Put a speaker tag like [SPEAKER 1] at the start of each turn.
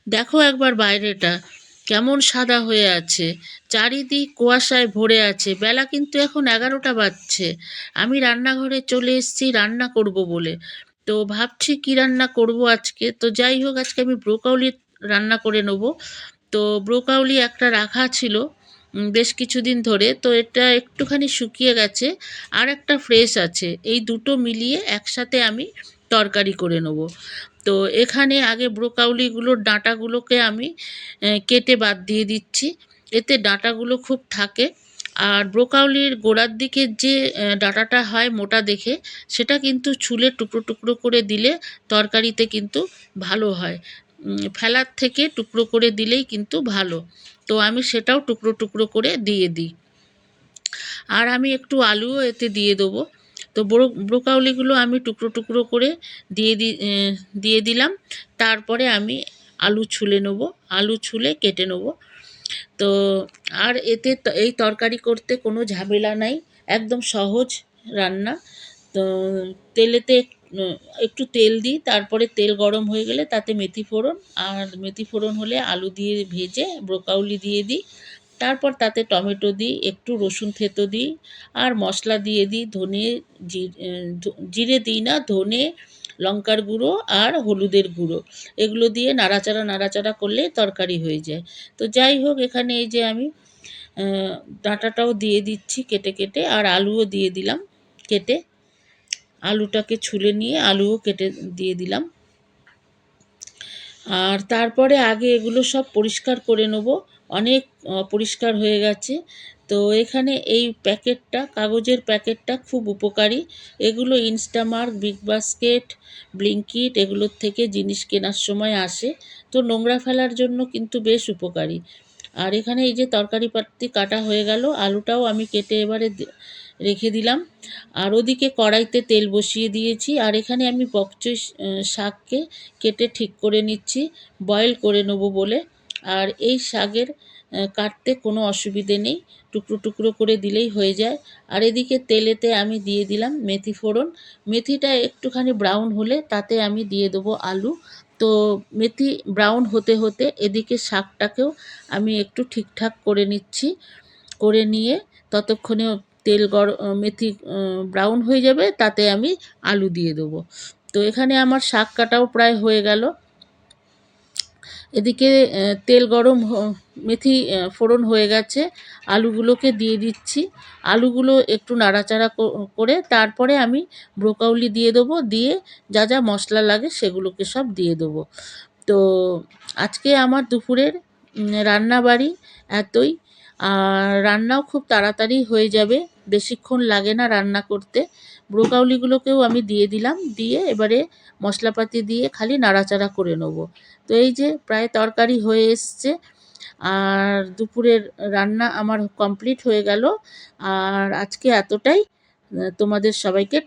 [SPEAKER 1] দেখো একবার বাইরেটা কেমন সাদা হয়ে আছে, চারিদিক কুয়াশায় ভরে আছে। বেলা কিন্তু এখন 11টা বাজছে। আমি রান্নাঘরে চলে এসেছি রান্না করব বলে। তো ভাবছি কি রান্না করব আজকে। তো যাই হোক, আজকে আমি ব্রোকলি রান্না করে নেব। তো ব্রোকলি একটা রাখা ছিল বেশ কিছুদিন ধরে, তো এটা একটুখানি শুকিয়ে গেছে, আর একটা ফ্রেশ আছে। এই দুটো মিলিয়ে একসাথে আমি তরকারি করে নেব। তো এখানে আগে ব্রোকলিগুলোর ডাঁটাগুলোকে আমি কেটে বাদ দিয়ে দিচ্ছি। এতে ডাঁটাগুলো খুব থাকে। আর ব্রোকলির গোড়ার দিকের যে ডাঁটাটা হয় মোটা দেখে, সেটা কিন্তু ছুলে টুকরো টুকরো করে দিলে তরকারিতে কিন্তু ভালো হয়। ফেলার থেকে টুকরো করে দিলেই কিন্তু ভালো। তো আমি সেটাও টুকরো টুকরো করে দিয়ে দিই। আর আমি একটু আলুও এতে দিয়ে দেবো। তো ব্রোকলিগুলো আমি টুকরো টুকরো করে দিয়ে দিলাম। তারপরে আমি আলু ছুলে নেবো, আলু ছুলে কেটে নেবো। তো আর এতে এই তরকারি করতে কোনো ঝামেলা নাই, একদম সহজ রান্না। তো তেলেতে একটু তেল দিই, তারপরে তেল গরম হয়ে গেলে তাতে মেথি ফোড়ন, আর মেথি ফোড়ন হলে আলু দিয়ে ভেজে ব্রোকলি দিয়ে দিই। তারপর তাতে টমেটো দিই, একটু রসুন থেঁতো দিই, আর মশলা দিয়ে দিই ধনে, জিরে দিই না, ধনে, লঙ্কার গুঁড়ো আর হলুদের গুঁড়ো। এগুলো দিয়ে নাড়াচাড়া নাড়াচাড়া করলে তরকারি হয়ে যায়। তো যাই হোক, এখানে এই যে আমি ডাঁটাটাও দিয়ে দিচ্ছি কেটে কেটে, আর আলুও দিয়ে দিলাম কেটে। আলুটাকে ছুলে নিয়ে আলুও কেটে দিয়ে দিলাম। আর তারপরে আগে এগুলো সব পরিষ্কার করে নেব, অনেক অপরিষ্কার হয়ে গেছে। তো এখানে এই প্যাকেটটা, কাগজের প্যাকেটটা খুব উপকারী। এগুলো ইনস্টামার্ট, বিগ বাস্কেট, ব্লিঙ্কিট এগুলোর থেকে জিনিস কেনার সময় আসে। তো নোংরা ফেলার জন্য কিন্তু বেশ উপকারী। আর এখানে এই যে তরকারি পাতি কাটা হয়ে গেল, আলুটাও আমি কেটে এবারে রেখে দিলাম। আর ওদিকে কড়াইতে তেল বসিয়ে দিয়েছি। আর এখানে আমি বকচই শাককে কেটে ঠিক করে নিচ্ছি, বয়েল করে নেবো বলে। আর এই শাকের কাটতে কোনো অসুবিধে নেই, টুকরো টুকরো করে দিলেই হয়ে যায়। আর এদিকে তেলেতে আমি দিয়ে দিলাম মেথি ফোড়ন। মেথিটা একটুখানি ব্রাউন হলে তাতে আমি দিয়ে দেবো আলু। তো মেথি ব্রাউন হতে হতে এদিকে শাকটাকেও আমি একটু ঠিকঠাক করে নিচ্ছি। করে নিয়ে ততক্ষণে মেথি ব্রাউন হয়ে যাবে, তাতে আমি আলু দিয়ে দেবো। তো এখানে আমার শাক কাটাও প্রায় হয়ে গেল। এদিকে তেল গরম, মেথি ফোড়ন হয়ে গেছে, আলুগুলোকে দিয়ে দিচ্ছি। আলুগুলো একটু নাড়াচাড়া করে তারপরে আমি ব্রোকলি দিয়ে দেবো, দিয়ে যা যা মশলা লাগে সেগুলোকে সব দিয়ে দেবো। তো আজকে আমার দুপুরের রান্নাবাড়ি এতই। আর রান্নাও খুব তাড়াতাড়ি হয়ে যাবে, বেশিক্ষণ লাগে না রান্না করতে। ব্রোকলিগুলোকেও আমি দিয়ে দিলাম, দিয়ে এবারে মশলাপাতি দিয়ে খালি নাড়াচাড়া করে নেব। তো এই যে প্রায় তরকারি হয়ে এসছে, আর দুপুরের রান্না আমার কমপ্লিট হয়ে গেল। আর আজকে এতটাই। তোমাদের সবাইকে